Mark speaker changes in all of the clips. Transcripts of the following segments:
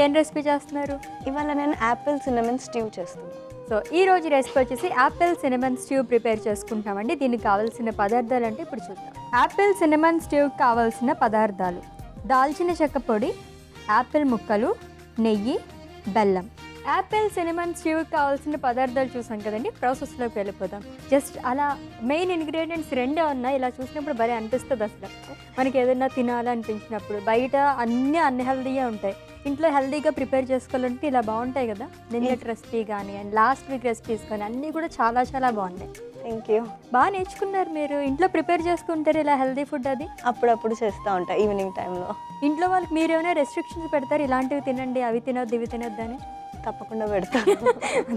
Speaker 1: ఏం రెసిపీ చేస్తున్నారు?
Speaker 2: ఇవాళ నేను యాపిల్ సిన్నమన్ స్ట్యూ చేస్తున్నాను.
Speaker 1: సో ఈ రోజు రెసిపీ వచ్చేసి యాపిల్ సిన్నమన్ స్ట్యూ ప్రిపేర్ చేసుకుంటామండి. దీనికి కావాల్సిన పదార్థాలు అంటే ఇప్పుడు చూద్దాం. యాపిల్ సిన్నమన్ స్ట్యూకి కావాల్సిన పదార్థాలు: దాల్చిన చెక్క పొడి, యాపిల్ ముక్కలు, నెయ్యి, బెల్లం. యాపిల్ సిన్నమన్ స్ట్యూకి కావాల్సిన పదార్థాలు చూసాం కదండి. ప్రాసెస్లోకి వెళ్ళిపోదాం. జస్ట్ అలా మెయిన్ ఇంగ్రీడియంట్స్ రెండే ఉన్నాయి. ఇలా చూసినప్పుడు భలే అనిపిస్తుంది. అసలు మనకి ఏదైనా తినాలనిపించినప్పుడు బయట అన్నీ అన్హెల్దీగా ఉంటాయి, ఇంట్లో హెల్దీగా ప్రిపేర్ చేసుకోవాలంటే ఇలా బాగుంటాయి కదా. నిన్నటి రెసిపీ కానీ అండ్ లాస్ట్ వీక్ రెసిపీస్ కానీ అన్నీ కూడా చాలా చాలా బాగున్నాయి.
Speaker 2: Thank you.
Speaker 1: బాగా నేర్చుకున్నారు మీరు. ఇంట్లో ప్రిపేర్ చేసుకుంటారు ఇలా హెల్దీ ఫుడ్? అది
Speaker 2: అప్పుడప్పుడు చేస్తూ ఉంటా ఈవినింగ్ టైంలో.
Speaker 1: ఇంట్లో వాళ్ళకి మీరు ఏమైనా రెస్ట్రిక్షన్స్ పెడతారు, ఇలాంటివి తినండి, అవి తినొద్దు, ఇవి తినొద్దు అని?
Speaker 2: తప్పకుండా పెడతాను.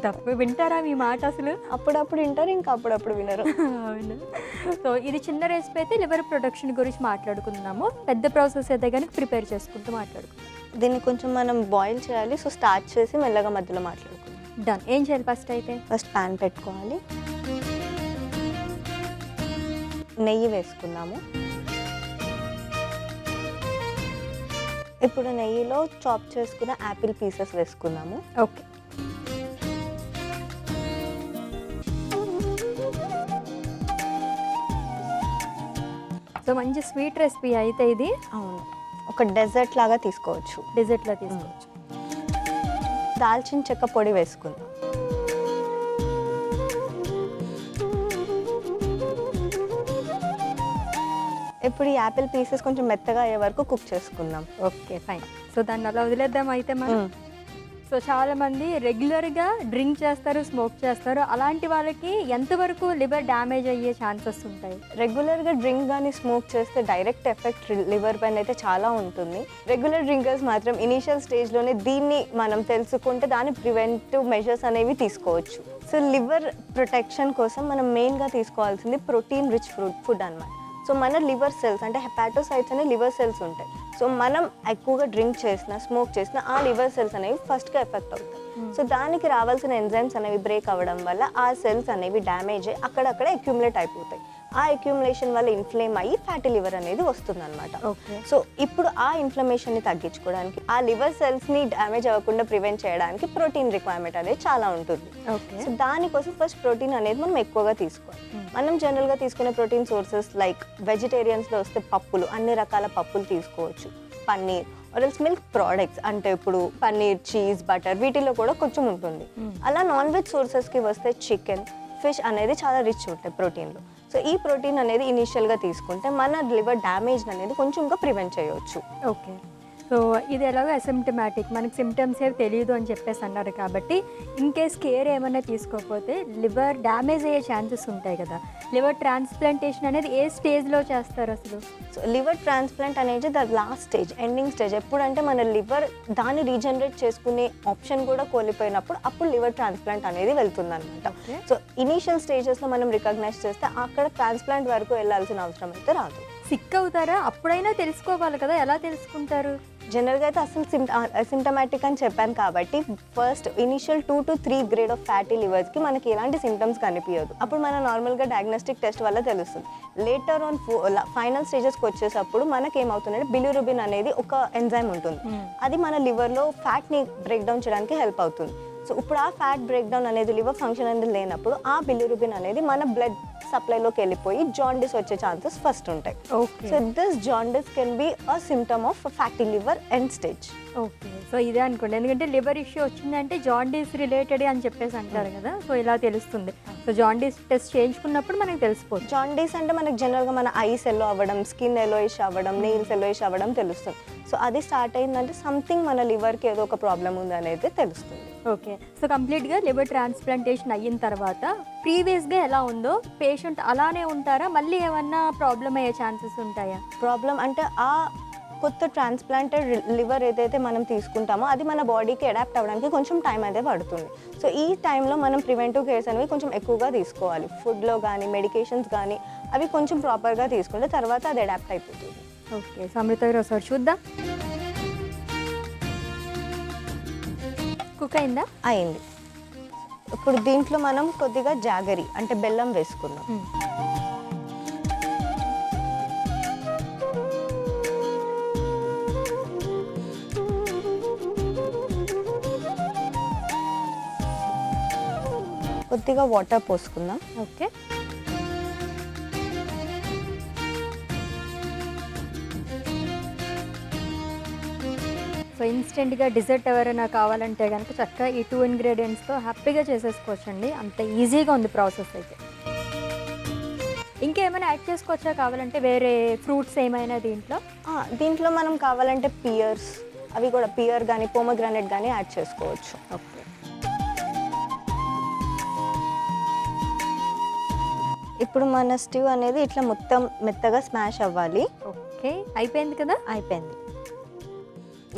Speaker 1: తప్పు వింటారా మీ మాట అసలు?
Speaker 2: అప్పుడప్పుడు వింటారు, ఇంకా అప్పుడప్పుడు వినరు.
Speaker 1: అవును. సో ఇది చిన్న రెసిపీ అయితే లివర్ ప్రొడక్షన్ గురించి మాట్లాడుకుందాము. పెద్ద ప్రాసెస్ అయితే కనుక ప్రిపేర్ చేసుకుంటూ మాట్లాడుకుందాం.
Speaker 2: దీన్ని కొంచెం మనం బాయిల్ చేయాలి. సో స్టార్ట్ చేసి మెల్లగా మధ్యలో మాట్లాడుకుందాం.
Speaker 1: డన్. ఏం చేయాలి ఫస్ట్ అయితే?
Speaker 2: ఫస్ట్ ప్యాన్ పెట్టుకోవాలి, నెయ్యి వేసుకుందాము. ఇప్పుడు నెయ్యిలో చాప్ చేసుకున్న యాపిల్ పీసెస్ వేసుకుందాము.
Speaker 1: ఓకే. సో మంచి స్వీట్ రెసిపీ అయితే ఇది.
Speaker 2: అవును, ఒక డెజర్ట్ లాగా తీసుకోవచ్చు.
Speaker 1: డెజర్ట్లో తీసుకోవచ్చు.
Speaker 2: దాల్చిన చెక్క పొడి వేసుకుందాం. ఇప్పుడు ఈ యాపిల్ పీసెస్ కొంచెం మెత్తగా అయ్యే వరకు కుక్ చేసుకుందాం.
Speaker 1: Okay fine. సో దాన్ని అలా వదిలేద్దాం అయితే మనం. సో చాలామంది రెగ్యులర్గా డ్రింక్ చేస్తారు, స్మోక్ చేస్తారు. అలాంటి వాళ్ళకి ఎంతవరకు లివర్ డ్యామేజ్ అయ్యే ఛాన్సెస్ ఉంటాయి?
Speaker 2: రెగ్యులర్గా డ్రింక్ కానీ స్మోక్ చేస్తే డైరెక్ట్ ఎఫెక్ట్ లివర్ పైన అయితే చాలా ఉంటుంది. రెగ్యులర్ డ్రింకర్స్ మాత్రం ఇనీషియల్ స్టేజ్లోనే దీన్ని మనం తెలుసుకుంటే దాని ప్రివెంటివ్ మెజర్స్ అనేవి తీసుకోవచ్చు. సో లివర్ ప్రొటెక్షన్ కోసం మనం మెయిన్గా తీసుకోవాల్సింది ప్రోటీన్ రిచ్ ఫుడ్ అన్నమాట. సో మన లివర్ సెల్స్ అంటే హెపాటోసైట్స్ అనే లివర్ సెల్స్ ఉంటాయి. సో మనం ఎక్కువగా డ్రింక్ చేసినా స్మోక్ చేసినా ఆ లివర్ సెల్స్ అనేవి ఫస్ట్గా ఎఫెక్ట్ అవుతాయి. సో దానికి రావాల్సిన ఎంజైమ్స్ అనేవి బ్రేక్ అవ్వడం వల్ల ఆ సెల్స్ అనేవి డ్యామేజ్ అయ్యి అక్కడక్కడ అక్యూములేట్ అయిపోతాయి. ఆ అక్యూములేషన్ వల్ల ఇన్ఫ్లేమ్ అయ్యి ఫ్యాటీ లివర్ అనేది వస్తుంది అనమాట. సో ఇప్పుడు ఆ ఇన్ఫ్లమేషన్ని తగ్గించుకోవడానికి, ఆ లివర్ సెల్స్ని డ్యామేజ్ అవ్వకుండా ప్రివెంట్ చేయడానికి ప్రోటీన్ రిక్వైర్మెంట్ అనేది చాలా ఉంటుంది. సో దానికోసం ఫస్ట్ ప్రోటీన్ అనేది మనం ఎక్కువగా తీసుకోవాలి. మనం జనరల్గా తీసుకునే ప్రోటీన్ సోర్సెస్ లైక్ వెజిటేరియన్స్లో వస్తే పప్పులు, అన్ని రకాల పప్పులు తీసుకోవచ్చు. పన్నీర్ ఆర్ఎల్స్ మిల్క్ ప్రోడక్ట్స్ అంటే ఇప్పుడు పన్నీర్, చీజ్, బటర్ వీటిలో కూడా కొంచెం ఉంటుంది. అలా నాన్ వెజ్ సోర్సెస్కి వస్తే చికెన్, ఫిష్ అనేది చాలా రిచ్ ఉంటాయి ప్రోటీన్లో. సో ఈ ప్రోటీన్ అనేది ఇనీషియల్గా తీసుకుంటే మన లివర్ డ్యామేజ్ అనేది కొంచెంగా ప్రివెంట్ చేయవచ్చు.
Speaker 1: ఓకే. సో ఇది ఎలాగో అసిమ్టమాటిక్, మనకి సిమ్టమ్స్ ఏవి తెలియదు అని చెప్పేసి అన్నారు కాబట్టి ఇన్ కేస్ కేర్ ఏమైనా తీసుకోకపోతే లివర్ డ్యామేజ్ అయ్యే ఛాన్సెస్ ఉంటాయి కదా. లివర్ ట్రాన్స్ప్లాంటేషన్ అనేది ఏ స్టేజ్లో చేస్తారు అసలు?
Speaker 2: సో లివర్ ట్రాన్స్ప్లాంట్ అనేది the last stage, ending stage. ఎప్పుడంటే మన లివర్ దాన్ని రీజనరేట్ చేసుకునే ఆప్షన్ కూడా కోల్పోయినప్పుడు అప్పుడు లివర్ ట్రాన్స్ప్లాంట్ అనేది వెళ్తుంది అనమాట. సో ఇనీషియల్ స్టేజెస్లో మనం రికగ్నైజ్ చేస్తే అక్కడ ట్రాన్స్ప్లాంట్ వరకు వెళ్ళాల్సిన అవసరం అయితే రాదు.
Speaker 1: సిక్ అవుతారా? అప్పుడైనా తెలుసుకోవాలి కదా, ఎలా తెలుసుకుంటారు?
Speaker 2: జనరల్గా అయితే అసలు అసిమ్టమాటిక్ అని చెప్పాను కాబట్టి first initial 2 to 3 grade of fatty లివర్స్కి మనకి ఎలాంటి సిమ్టమ్స్ కనిపించదు. అప్పుడు మన నార్మల్గా డయాగ్నోస్టిక్ టెస్ట్ వల్ల తెలుస్తుంది. లేటర్ ఆన్ ఫైనల్ స్టేజెస్కి వచ్చేటప్పుడు మనకి ఏమవుతుందంటే బిలిరుబిన్ అనేది ఒక ఎంజైమ్ ఉంటుంది. అది మన లివర్లో ఫ్యాట్ని బ్రేక్ డౌన్ చేయడానికి హెల్ప్ అవుతుంది. సో ఇప్పుడు ఆ ఫ్యాట్ బ్రేక్ డౌన్ అనేది లివర్ ఫంక్షన్ అనేది లేనప్పుడు ఆ బిలిరుబిన్ అనేది మన బ్లడ్ సప్లైలోకి వెళ్ళిపోయి జాండిస్ వచ్చే ఛాన్సెస్ ఫస్ట్ ఉంటాయి. So this jaundice can be a symptom of fatty liver end stage.
Speaker 1: Okay. So ఇదే అనుకోండి, ఎందుకంటే లివర్ ఇష్యూ వచ్చిందంటే జాండీస్ రిలేటెడ్ అని చెప్పేసి అంటారు కదా. సో ఇలా తెలుస్తుంది. సో జాండీస్ టెస్ట్ చేయించుకున్నప్పుడు మనకు తెలిసిపోతుంది.
Speaker 2: జాండీస్ అంటే మనకి జనరల్గా మన ఐస్ ఎల్లో అవ్వడం, స్కిన్ ఎల్లోయిష్ అవ్వడం, నెయిల్స్ ఎల్లోయిష్ అవ్వడం తెలుస్తుంది. సో అది స్టార్ట్ అయిందంటే సంథింగ్ మన లివర్కి ఏదో ఒక ప్రాబ్లం ఉంది అనేది తెలుస్తుంది.
Speaker 1: ఓకే. సో కంప్లీట్గా లివర్ ట్రాన్స్ప్లాంటేషన్ అయిన తర్వాత ప్రీవియస్గా ఎలా ఉందో పేషెంట్ అలానే ఉంటారా? మళ్ళీ ఏమన్నా ప్రాబ్లం అయ్యే ఛాన్సెస్ ఉంటాయా?
Speaker 2: ప్రాబ్లం అంటే ఆ కొత్త ట్రాన్స్ప్లాంటెడ్ లివర్ ఏదైతే మనం తీసుకుంటామో అది మన బాడీకి అడాప్ట్ అవ్వడానికి కొంచెం టైం అయితే పడుతుంది. సో ఈ టైంలో మనం ప్రివెంటివ్ కేర్స్ అనేవి కొంచెం ఎక్కువగా తీసుకోవాలి. ఫుడ్లో కానీ మెడికేషన్స్ కానీ అవి కొంచెం ప్రాపర్గా తీసుకుంటే తర్వాత అది అడాప్ట్ అయిపోతుంది.
Speaker 1: ఓకే. సో అమృత గారు ఒకసారి చూద్దాం. కుక్ అయిందా?
Speaker 2: అయింది. ఇప్పుడు దీంట్లో మనం కొద్దిగా జాగరి అంటే బెల్లం వేసుకుందాం. కొద్దిగా వాటర్ పోసుకుందాం.
Speaker 1: ఓకే. సో ఇన్స్టెంట్గా డిజర్ట్ ఎవరైనా కావాలంటే కనుక చక్కగా ఈ 2 ఇంగ్రీడియంట్స్తో హ్యాపీగా చేసేసుకోవచ్చండి. అంత ఈజీగా ఉంది ప్రాసెస్ అయితే. ఇంకేమైనా యాడ్ చేసుకోవచ్చా కావాలంటే వేరే ఫ్రూట్స్ ఏమైనా దీంట్లో?
Speaker 2: దీంట్లో మనం కావాలంటే పియర్స్ అవి కూడా పియర్ కానీ పోమోగ్రానైట్ కానీ యాడ్ చేసుకోవచ్చు.
Speaker 1: ఓకే.
Speaker 2: ఇప్పుడు మన స్టూ అనేది ఇట్లా మొత్తం మెత్తగా స్మాష్ అవ్వాలి.
Speaker 1: ఓకే, అయిపోయింది కదా?
Speaker 2: అయిపోయింది.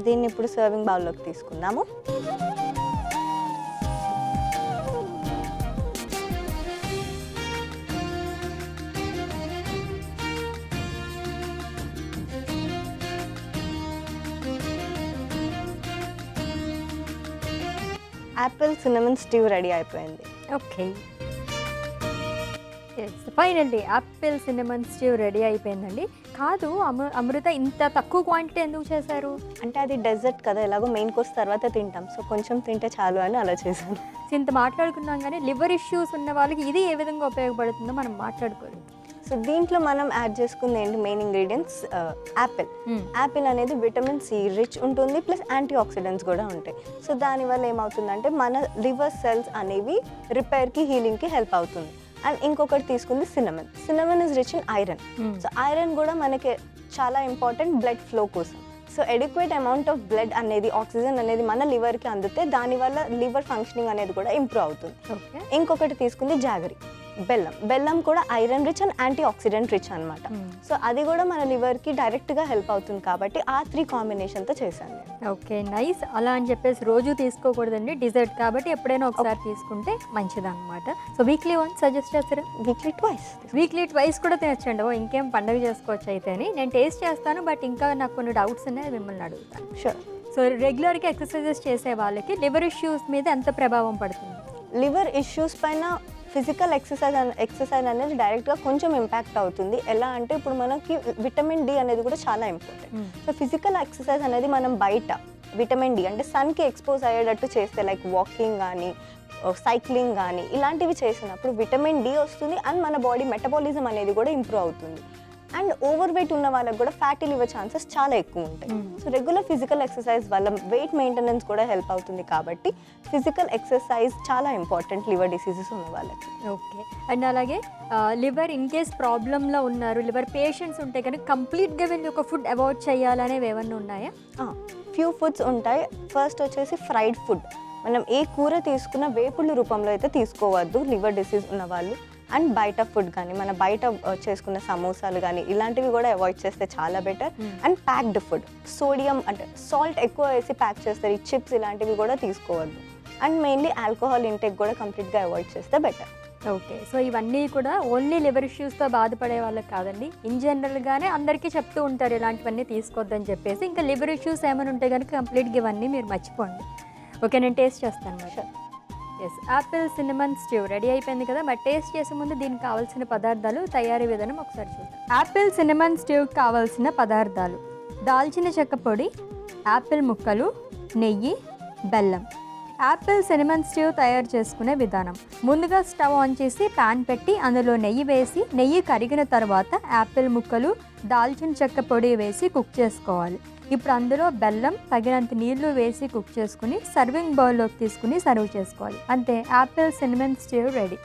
Speaker 2: దీన్ని ఇప్పుడు సర్వింగ్ బౌల్లోకి తీసుకుందాము. యాపిల్ సిన్నమన్ స్టూ రెడీ అయిపోయింది.
Speaker 1: Okay, finally Apple cinnamon stew ready అయిపోయిందండి. కాదు అమృత, ఇంత తక్కువ క్వాంటిటీ ఎందుకు చేశారు?
Speaker 2: అంటే అది డెజర్ట్ కదా, ఎలాగో మెయిన్ కోర్స్ తర్వాత తింటాం, సో కొంచెం తింటే చాలు అని అలా చేశాను.
Speaker 1: ఇంత మాట్లాడుకున్నాం కానీ లివర్ ఇష్యూస్ ఉన్న వాళ్ళకి ఇది ఏ విధంగా ఉపయోగపడుతుందో మనం మాట్లాడుకోలేదు.
Speaker 2: సో దీంట్లో మనం యాడ్ చేసుకుంది ఏంటి మెయిన్ ఇంగ్రీడియంట్స్ యాపిల్. యాపిల్ అనేది విటమిన్ సి రిచ్ ఉంటుంది, ప్లస్ యాంటీ ఆక్సిడెంట్స్ కూడా ఉంటాయి. సో దానివల్ల ఏమవుతుందంటే మన లివర్ సెల్స్ అనేవి రిపేర్కి హీలింగ్కి హెల్ప్ అవుతుంది. అండ్ ఇంకొకటి తీసుకుంది cinnamon. Cinnamon is rich in iron. So iron కూడా మనకి చాలా ఇంపార్టెంట్ బ్లడ్ ఫ్లో కోసం. So adequate amount of blood అనేది ఆక్సిజన్ అనేది మన లివర్కి అందితే దానివల్ల లివర్ ఫంక్షనింగ్ అనేది కూడా ఇంప్రూవ్ అవుతుంది. ఇంకొకటి తీసుకుంది జాగరి, బెల్లం. బెల్లం కూడా iron rich and anti oxidant rich అనమాట. సో అది కూడా మన లివర్కి డైరెక్ట్గా హెల్ప్ అవుతుంది కాబట్టి ఆ 3 కాంబినేషన్తో చేశాను.
Speaker 1: Okay, nice. అలా అని చెప్పేసి రోజు తీసుకోకూడదండి, డిజర్ట్ కాబట్టి ఎప్పుడైనా ఒకసారి తీసుకుంటే మంచిదన్నమాట. సో వీక్లీ వన్స్ సజెస్ట్ చేస్తారా? వీక్లీ ట్వైస్ కూడా తినచ్చండి. ఇంకేం పండుగ చేసుకోవచ్చు అయితే అని. నేను టేస్ట్ చేస్తాను, బట్ ఇంకా నాకు కొన్ని డౌట్స్ ఉన్నాయి, మిమ్మల్ని అడుగుతాను.
Speaker 2: షూర్.
Speaker 1: సో రెగ్యులర్గా ఎక్సర్సైజెస్ చేసే వాళ్ళకి లివర్ ఇష్యూస్ మీద ఎంత ప్రభావం పడుతుంది?
Speaker 2: లివర్ ఇష్యూస్ పైన ఫిజికల్ ఎక్సర్సైజ్ అనేది డైరెక్ట్గా కొంచెం ఇంపాక్ట్ అవుతుంది. ఎలా అంటే ఇప్పుడు మనకి విటమిన్ డి అనేది కూడా చాలా ఇంపార్టెంట్. సో ఫిజికల్ ఎక్సర్సైజ్ అనేది మనం బయట విటమిన్ డి అంటే సన్కి ఎక్స్పోజ్ అయ్యేటట్టు చేస్తే, లైక్ వాకింగ్ కానీ సైక్లింగ్ కానీ ఇలాంటివి చేసినప్పుడు విటమిన్ డి వస్తుంది అండ్ మన బాడీ మెటబాలిజం అనేది కూడా ఇంప్రూవ్ అవుతుంది. అండ్ ఓవర్ వెయిట్ ఉన్న వాళ్ళకి కూడా ఫ్యాటీ లివర్ ఛాన్సెస్ చాలా ఎక్కువ ఉంటాయి. సో రెగ్యులర్ ఫిజికల్ ఎక్సర్సైజ్ వల్ల వెయిట్ మెయింటెనెన్స్ కూడా హెల్ప్ అవుతుంది కాబట్టి ఫిజికల్ ఎక్సర్సైజ్ చాలా ఇంపార్టెంట్ లివర్ డిసీజెస్ ఉన్న వాళ్ళకి.
Speaker 1: ఓకే. అండ్ అలాగే లివర్ ఇన్ కేస్ ప్రాబ్లంలో ఉన్నారు, లివర్ పేషెంట్స్ ఉంటే కనుక కంప్లీట్గా వెళ్ళి ఒక ఫుడ్ అవాయిడ్ చేయాలనేవి ఏమన్నా ఉన్నాయా?
Speaker 2: ఫ్యూ ఫుడ్స్ ఉంటాయి. ఫస్ట్ వచ్చేసి ఫ్రైడ్ ఫుడ్. మనం ఏ కూర తీసుకున్న వేపుళ్ళ రూపంలో అయితే తీసుకోవద్దు లివర్ డిసీజ్ ఉన్న వాళ్ళు. అండ్ బయట ఫుడ్ కానీ మన బయట చేసుకున్న సమోసాలు కానీ ఇలాంటివి కూడా అవాయిడ్ చేస్తే చాలా better. And packed food, sodium అంటే సాల్ట్ ఎక్కువ వేసి ప్యాక్ చేస్తారు, ఈ చిప్స్ ఇలాంటివి కూడా తీసుకోవద్దు. అండ్ మెయిన్లీ ఆల్కహాల్ ఇంటేక్ కూడా కంప్లీట్గా అవాయిడ్ చేస్తే బెటర్.
Speaker 1: ఓకే. సో ఇవన్నీ కూడా ఓన్లీ లివర్ ఇష్యూస్తో బాధపడే వాళ్ళకి కాదండి, ఇన్ జనరల్గానే అందరికీ చెప్తూ ఉంటారు ఇలాంటివన్నీ తీసుకోవద్దని చెప్పేసి. ఇంకా లివర్ ఇష్యూస్ ఏమైనా ఉంటే కనుక కంప్లీట్గా ఇవన్నీ మీరు మర్చిపోండి. ఓకే, నేను టేస్ట్ చేస్తాను మరి. Yes, apple cinnamon stew ready అయిపోయింది కదా. మరి టేస్ట్ చేసే ముందు దీనికి కావాల్సిన పదార్థాలు, తయారీ విధానం ఒకసారి చూద్దాం. యాపిల్ సిన్నమన్ స్ట్యూకి కావాల్సిన పదార్థాలు: దాల్చిన చెక్క పొడి, యాపిల్ ముక్కలు, నెయ్యి, బెల్లం. యాపిల్ సిన్నమన్ స్ట్యూ తయారు చేసుకునే విధానం: ముందుగా స్టవ్ ఆన్ చేసి ప్యాన్ పెట్టి అందులో నెయ్యి వేసి, నెయ్యి కరిగిన తర్వాత యాపిల్ ముక్కలు, దాల్చిన చెక్క పొడి వేసి కుక్ చేసుకోవాలి. ఇప్పుడు అందులో బెల్లం, తగినంత నీళ్లు వేసి కుక్ చేసుకుని సర్వింగ్ బౌల్లోకి తీసుకుని సర్వ్ చేసుకోవాలి. అంతే, యాపిల్ సిన్నమన్ స్ట్యూ రెడీ.